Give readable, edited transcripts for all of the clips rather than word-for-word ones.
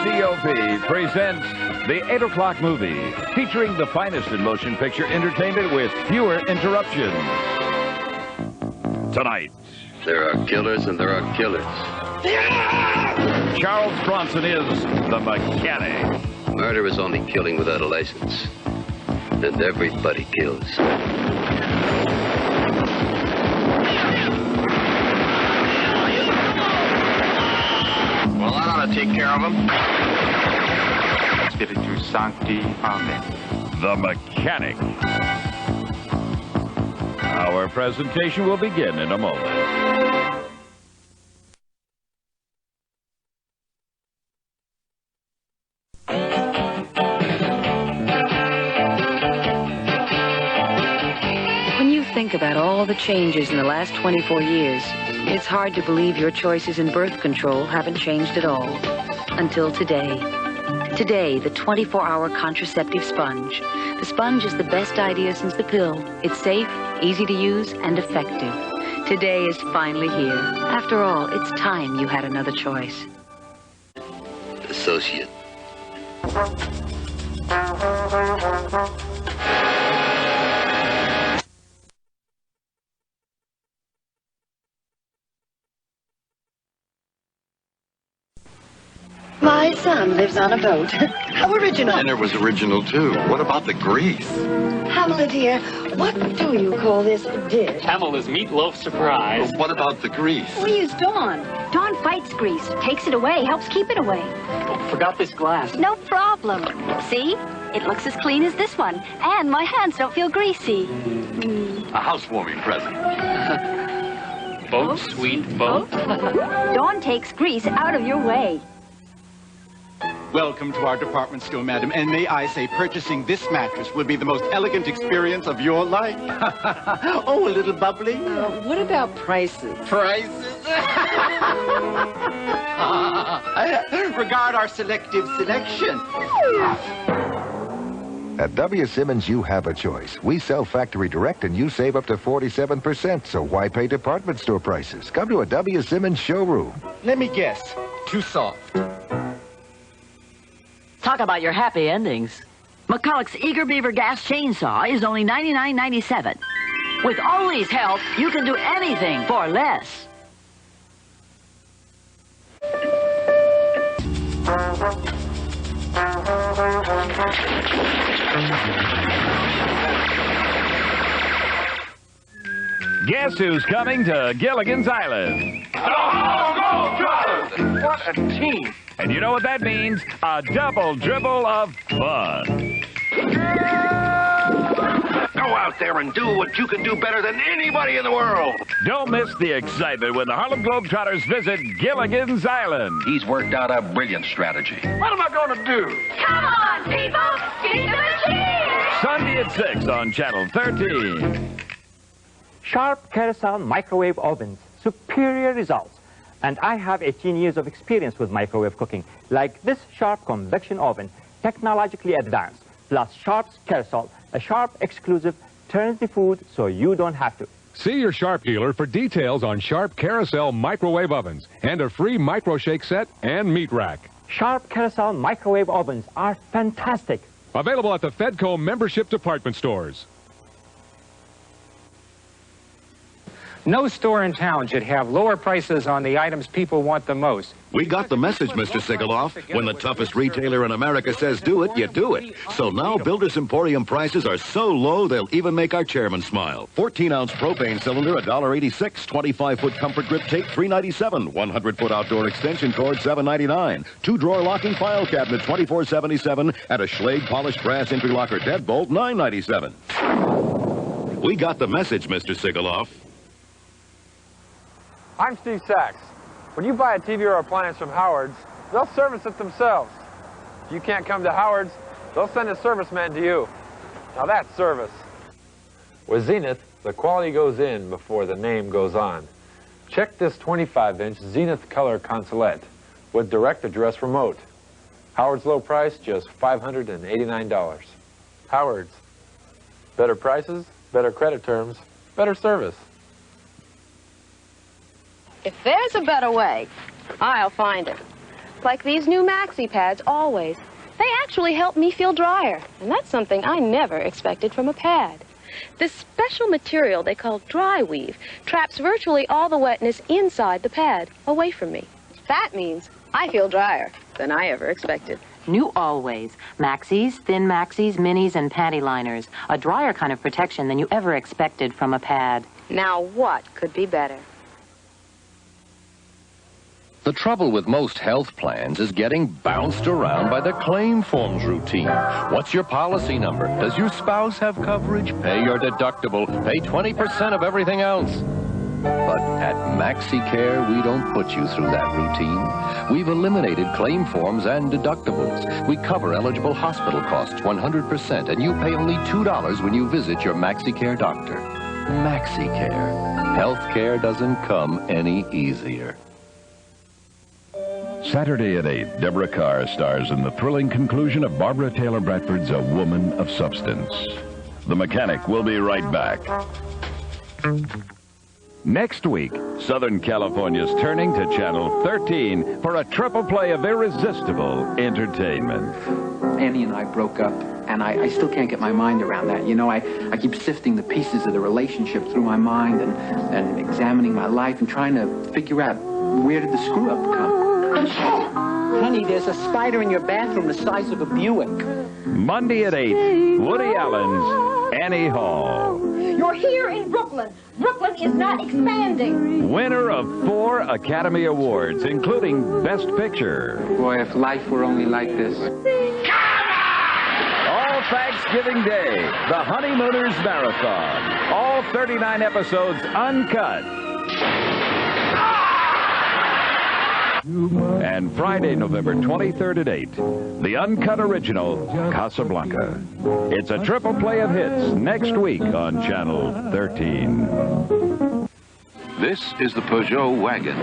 KCOP presents the 8 o'clock movie, featuring the finest in motion picture entertainment with fewer interruptions. Tonight, there are killers and there are killers. Charles Bronson is the mechanic. Murder is only killing without a license. And everybody kills. Well, that ought to take care of him. Spiritu Sancti, Amen. The mechanic. Our presentation will begin in a moment. When you think about all the changes in the last 24 years, it's hard to believe your choices in birth control haven't changed at all. Until today. Today, the 24-hour contraceptive sponge. The sponge is the best idea since the pill. It's safe, easy to use, and effective. Today is finally here. After all, it's time you had another choice. Associate. My son lives on a boat. How original. Dinner was original, too. What about the grease? Pamela, dear, what do you call this dish? Pamela's meatloaf surprise. What about the grease? We use Dawn. Dawn fights grease, takes it away, helps keep it away. Oh, forgot this glass. No problem. See? It looks as clean as this one. And my hands don't feel greasy. A housewarming present. Boat, sweet boat. Dawn takes grease out of your way. Welcome to our department store, madam. And may I say, purchasing this mattress will be the most elegant experience of your life. Oh, a little bubbly. What about prices? Prices? Regard our selective selection. At W. Simmons, you have a choice. We sell factory direct and you save up to 47%, so why pay department store prices? Come to a W. Simmons showroom. Let me guess. Too soft. Talk about your happy endings. McCulloch's Eager Beaver gas chainsaw is only $99.97. With Ollie's help, you can do anything for less. Guess who's coming to Gilligan's Island? The Globetrotters! What a team! And you know what that means? A double dribble of fun. Go out there and do what you can do better than anybody in the world. Don't miss the excitement when the Harlem Globetrotters visit Gilligan's Island. He's worked out a brilliant strategy. What am I going to do? Come on, people! Give them a cheer! Sunday at 6 on Channel 13. Sharp Carousel microwave ovens, superior results. And I have 18 years of experience with microwave cooking, like this Sharp convection oven, technologically advanced, plus Sharp's Carousel, a Sharp exclusive, turns the food so you don't have to. See your Sharp dealer for details on Sharp Carousel microwave ovens and a free micro shake set and meat rack. Sharp Carousel microwave ovens are fantastic. Available at the Fedco membership department stores. No store in town should have lower prices on the items people want the most. We got the message, Mr. Sigaloff. When the toughest retailer in America says do it, you do it. So now Builder's Emporium prices are so low, they'll even make our chairman smile. 14-ounce propane cylinder, $1.86. 25-foot comfort grip tape, $3.97. 100-foot outdoor extension cord, $7.99. 2-drawer locking file cabinet, $24.77. And a Schlage polished brass entry locker deadbolt, $9.97. We got the message, Mr. Sigaloff. I'm Steve Sachs. When you buy a TV or appliance from Howard's, they'll service it themselves. If you can't come to Howard's, they'll send a serviceman to you. Now that's service. With Zenith, the quality goes in before the name goes on. Check this 25-inch Zenith Color Consulette with direct address remote. Howard's low price, just $589. Howard's. Better prices, better credit terms, better service. If there's a better way, I'll find it. Like these new maxi-pads, always. They actually help me feel drier, and that's something I never expected from a pad. This special material they call dry weave traps virtually all the wetness inside the pad, away from me. That means I feel drier than I ever expected. New Always. Maxis, thin maxis, minis, and panty liners. A drier kind of protection than you ever expected from a pad. Now what could be better? The trouble with most health plans is getting bounced around by the claim forms routine. What's your policy number? Does your spouse have coverage? Pay your deductible. Pay 20% of everything else. But at Maxicare, we don't put you through that routine. We've eliminated claim forms and deductibles. We cover eligible hospital costs 100%, and you pay only $2 when you visit your Maxicare doctor. Maxicare. Healthcare doesn't come any easier. Saturday at 8, Deborah Carr stars in the thrilling conclusion of Barbara Taylor Bradford's A Woman of Substance. The Mechanic will be right back. Next week, Southern California's turning to Channel 13 for a triple play of irresistible entertainment. Annie and I broke up, and I still can't get my mind around that. You know, I keep sifting the pieces of the relationship through my mind and examining my life and trying to figure out where did the screw-up come. Honey, there's a spider in your bathroom the size of a Buick. Monday at 8, Woody Allen's Annie Hall. You're here in Brooklyn. Brooklyn is not expanding. Winner of 4 Academy Awards, including Best Picture. Boy, if life were only like this. All Thanksgiving Day, the Honeymooners Marathon. All 39 episodes uncut. And Friday, November 23rd at 8, the uncut original, Casablanca. It's a triple play of hits next week on Channel 13. This is the Peugeot wagon.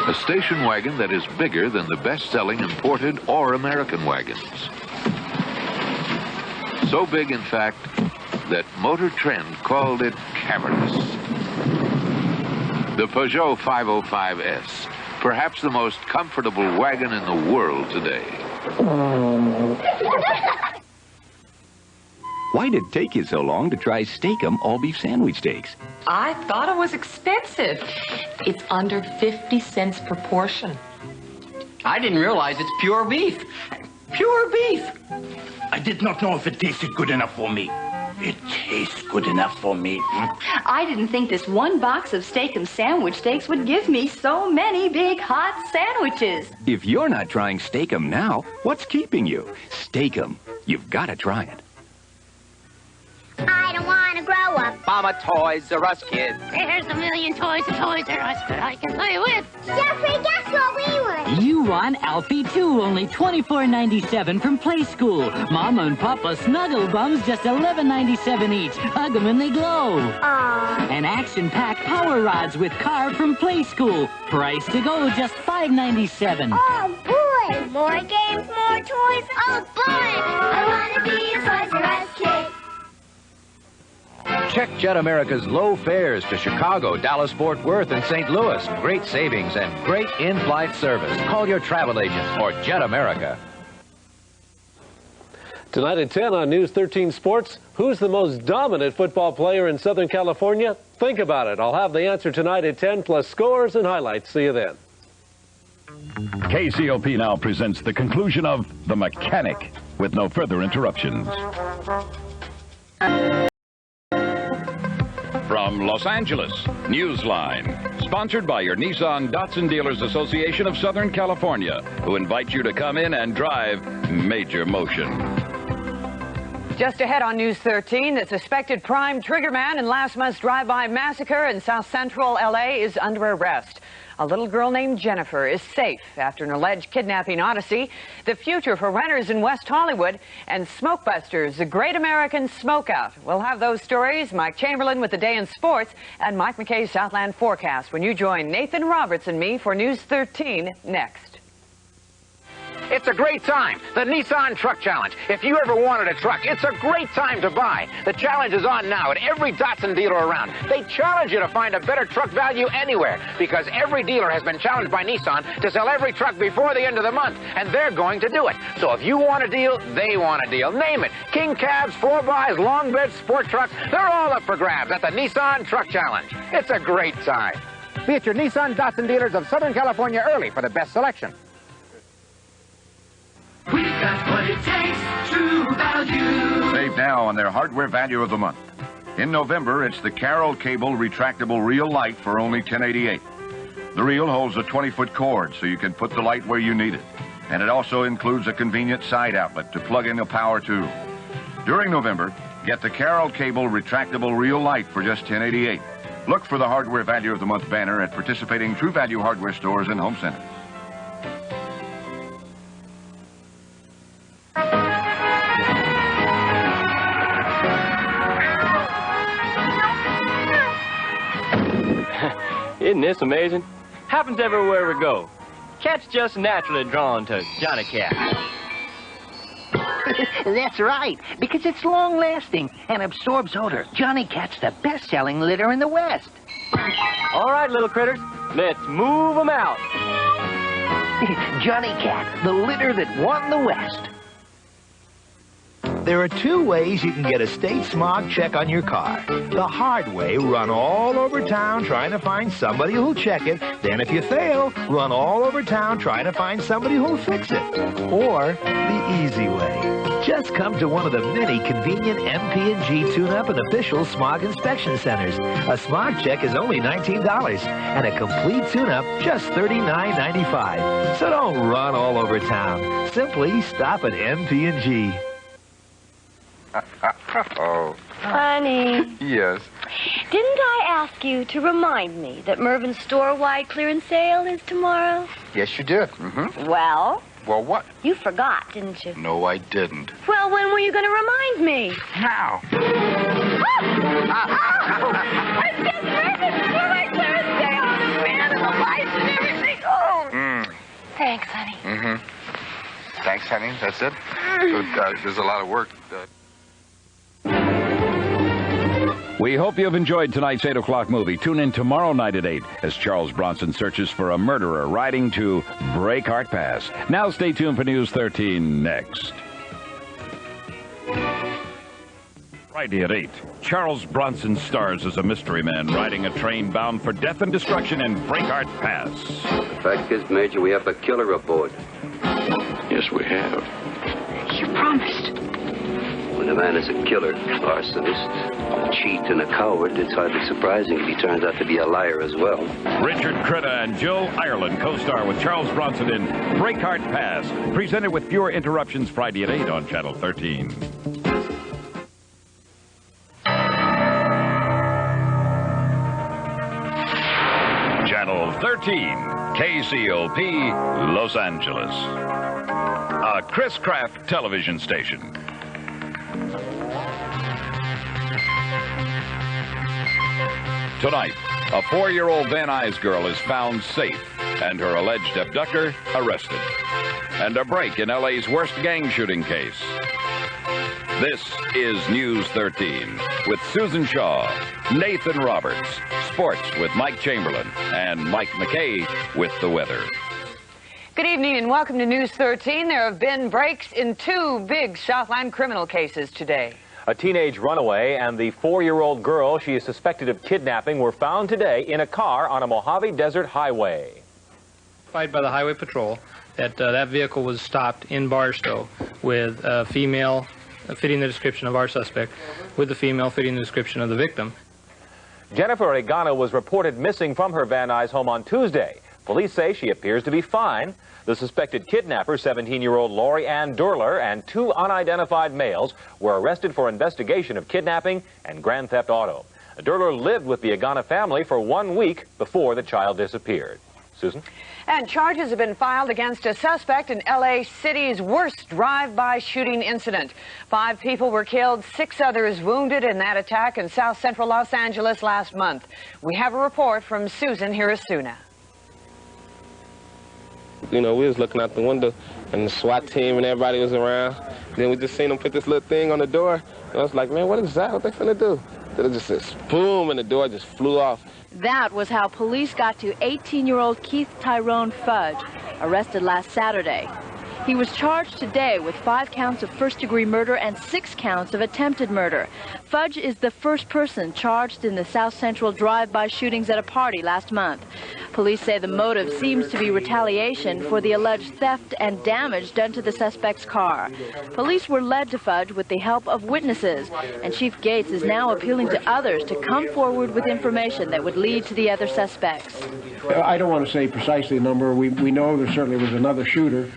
A station wagon that is bigger than the best-selling imported or American wagons. So big, in fact, that Motor Trend called it cavernous. The Peugeot 505S, perhaps the most comfortable wagon in the world today. Why did it take you so long to try Steak-umm all-beef sandwich steaks? I thought it was expensive. It's under 50 cents per portion. I didn't realize it's pure beef. Pure beef. I did not know if it tasted good enough for me. It tastes good enough for me. I didn't think this one box of Steak-umm sandwich steaks would give me so many big hot sandwiches. If you're not trying Steak-umm now, what's keeping you? Steak-umm. You've got to try it. I don't want to grow up. I'm a Toys R Us kid. There's a million toys at Toys R Us that I can play with. Jeffrey, guess what we want? You want Alfie too, only $24.97 from Play School. Mama and Papa Snuggle Bums, just $11.97 each. Hug them and they glow. Aww. And action-packed power rods with car from Play School. Price to go, just $5.97. Oh, boy. More games, more toys. Oh, boy. I want to be a Toys R Us kid. Check Jet America's low fares to Chicago, Dallas, Fort Worth, and St. Louis. Great savings and great in-flight service. Call your travel agent or Jet America. Tonight at 10 on News 13 Sports, who's the most dominant football player in Southern California? Think about it. I'll have the answer tonight at 10, plus scores and highlights. See you then. KCOP now presents the conclusion of The Mechanic with no further interruptions. From Los Angeles, Newsline, sponsored by your Nissan Datsun Dealers Association of Southern California, who invite you to come in and drive Major Motion. Just ahead on News 13, the suspected prime triggerman in last month's drive-by massacre in South Central L.A. is under arrest. A little girl named Jennifer is safe after an alleged kidnapping odyssey. The future for renters in West Hollywood and Smokebusters, the great American smokeout. We'll have those stories, Mike Chamberlain with the day in sports, and Mike McKay's Southland forecast when you join Nathan Roberts and me for News 13 next. It's a great time. The Nissan Truck Challenge. If you ever wanted a truck, it's a great time to buy. The challenge is on now at every Datsun dealer around. They challenge you to find a better truck value anywhere because every dealer has been challenged by Nissan to sell every truck before the end of the month, and they're going to do it. So if you want a deal, they want a deal. Name it. King cabs, 4x, long beds, sport trucks, they're all up for grabs at the Nissan Truck Challenge. It's a great time. Be at your Nissan Datsun dealers of Southern California early for the best selection. We've got what it takes, true value. Save now on their hardware value of the month. In November, it's the Carroll Cable retractable reel light for only $10.88. The reel holds a 20-foot cord so you can put the light where you need it. And it also includes a convenient side outlet to plug in the power to. During November, get the Carroll Cable retractable reel light for just $10.88. Look for the hardware value of the month banner at participating True Value hardware stores and home centers. Isn't this amazing? Happens everywhere we go. Cat's just naturally drawn to Jonny Cat. That's right, because it's long-lasting and absorbs odor. Jonny Cat's the best-selling litter in the West. All right, little critters, let's move them out. Jonny Cat, the litter that won the West. There are two ways you can get a state smog check on your car. The hard way, run all over town trying to find somebody who'll check it. Then if you fail, run all over town trying to find somebody who'll fix it. Or the easy way. Just come to one of the many convenient MP&G Tune-Up and official smog inspection centers. A smog check is only $19 and a complete tune-up just $39.95. So don't run all over town. Simply stop at MP&G. Oh. Honey. Yes. Didn't I ask you to remind me that Mervyn's store-wide clearance sale is tomorrow? Yes, you did. Mm-hmm. Well? Well, what? You forgot, didn't you? No, I didn't. Well, when were you going to remind me? Now. It's just Mervyn's store-wide clearance sale. The fan and the lights and everything. Oh. Thanks, honey. Mm-hmm. Thanks, honey. That's it? There's a lot of work. We hope you've enjoyed tonight's 8 o'clock movie. Tune in tomorrow night at 8 as Charles Bronson searches for a murderer riding to Breakheart Pass. Now stay tuned for News 13 next. Friday at 8, Charles Bronson stars as a mystery man riding a train bound for death and destruction in Breakheart Pass. The fact is, Major, we have a killer aboard. Yes, we have. You promised. When a man is a killer, arsonist, a cheat, and a coward, it's hardly surprising if he turns out to be a liar as well. Richard Crenna and Jill Ireland co-star with Charles Bronson in Breakheart Pass, presented with fewer interruptions Friday at 8 on Channel 13. Channel 13, KCOP, Los Angeles. A Chris Kraft television station. Tonight, a 4-year-old Van Nuys girl is found safe and her alleged abductor arrested. And a break in LA's worst gang shooting case. This is News 13 with Susan Shaw, Nathan Roberts, sports with Mike Chamberlain, and Mike McKay with the weather. Good evening and welcome to News 13. There have been breaks in 2 big Southland criminal cases today. A teenage runaway and the 4-year-old girl she is suspected of kidnapping were found today in a car on a Mojave Desert highway. By the Highway Patrol that that vehicle was stopped in Barstow with a female fitting the description of our suspect, with the female fitting the description of the victim. Jennifer Agana was reported missing from her Van Nuys home on Tuesday. Police say she appears to be fine. The suspected kidnapper, 17-year-old Lori Ann Durler, and 2 unidentified males were arrested for investigation of kidnapping and grand theft auto. Durler lived with the Agana family for 1 week before the child disappeared. Susan? And charges have been filed against a suspect in L.A. City's worst drive-by shooting incident. 5 people were killed, 6 others wounded in that attack in south central Los Angeles last month. We have a report from Susan Hirasuna. You know, we was looking out the window, and the SWAT team and everybody was around. Then we just seen them put this little thing on the door. And I was like, man, what is that? What they finna do? Then it just says, boom, and the door just flew off. That was how police got to 18-year-old Keith Tyrone Fudge, arrested last Saturday. He was charged today with 5 counts of first-degree murder and 6 counts of attempted murder. Fudge is the first person charged in the South Central drive-by shootings at a party last month. Police say the motive seems to be retaliation for the alleged theft and damage done to the suspect's car. Police were led to Fudge with the help of witnesses, and Chief Gates is now appealing to others to come forward with information that would lead to the other suspects. I don't want to say precisely a number. We know there certainly was another shooter.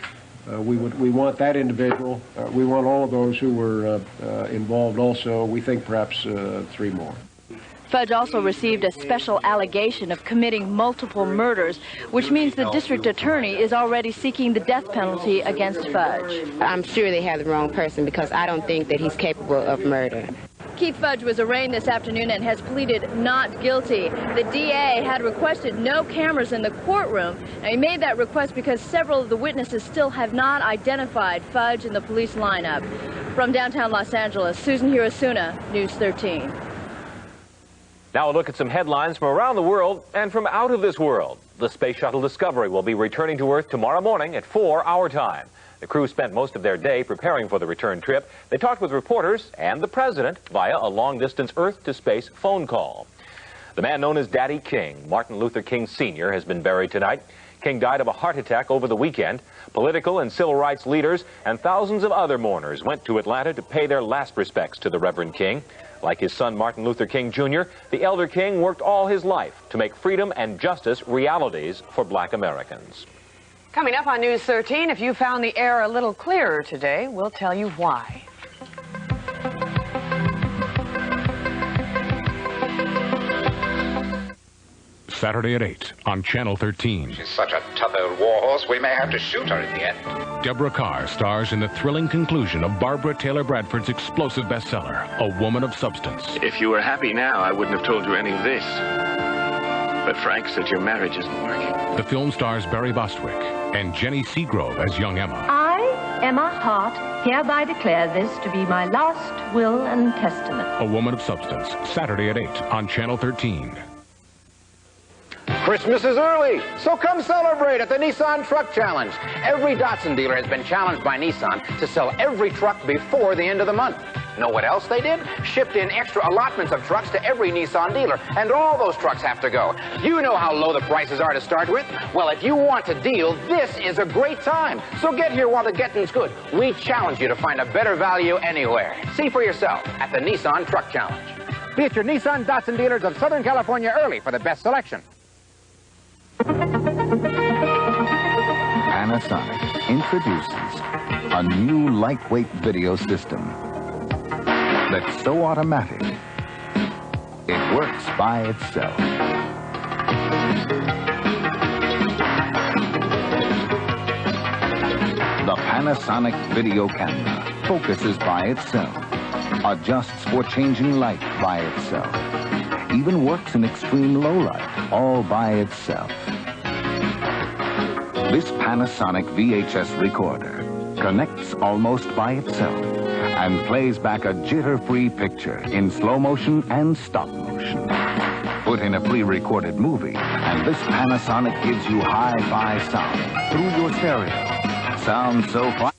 We want that individual. We want all of those who were involved also. We think perhaps 3 more. Fudge also received a special allegation of committing multiple murders, which means the district attorney is already seeking the death penalty against Fudge. I'm sure they have the wrong person because I don't think that he's capable of murder. Keith Fudge was arraigned this afternoon and has pleaded not guilty. The DA had requested no cameras in the courtroom. Now, he made that request because several of the witnesses still have not identified Fudge in the police lineup. From downtown Los Angeles, Susan Hirosuna, News 13. Now a look at some headlines from around the world and from out of this world. The Space Shuttle Discovery will be returning to Earth tomorrow morning at 4 our time. The crew spent most of their day preparing for the return trip. They talked with reporters and the president via a long-distance Earth-to-space phone call. The man known as Daddy King, Martin Luther King Sr., has been buried tonight. King died of a heart attack over the weekend. Political and civil rights leaders and thousands of other mourners went to Atlanta to pay their last respects to the Reverend King. Like his son Martin Luther King Jr., the elder King worked all his life to make freedom and justice realities for black Americans. Coming up on News 13, if you found the air a little clearer today, we'll tell you why. Saturday at 8 on Channel 13. She's such a tough old warhorse, we may have to shoot her in the end. Deborah Carr stars in the thrilling conclusion of Barbara Taylor Bradford's explosive bestseller, A Woman of Substance. If you were happy now, I wouldn't have told you any of this. But Frank said your marriage isn't working. The film stars Barry Bostwick and Jenny Seagrove as young Emma. I, Emma Hart, hereby declare this to be my last will and testament. A Woman of Substance, Saturday at 8 on Channel 13. Christmas is early, so come celebrate at the Nissan Truck Challenge. Every Datsun dealer has been challenged by Nissan to sell every truck before the end of the month. Know what else they did? Shipped in extra allotments of trucks to every Nissan dealer, and all those trucks have to go. You know how low the prices are to start with? Well, if you want a deal, this is a great time. So get here while the getting's good. We challenge you to find a better value anywhere. See for yourself at the Nissan Truck Challenge. Be at your Nissan Datsun dealers of Southern California early for the best selection. Panasonic introduces a new lightweight video system that's so automatic, it works by itself. The Panasonic video camera focuses by itself, adjusts for changing light by itself, even works in extreme low light all by itself. This Panasonic VHS recorder connects almost by itself and plays back a jitter-free picture in slow motion and stop motion. Put in a pre-recorded movie, and this Panasonic gives you hi-fi sound through your stereo. Sounds so fine.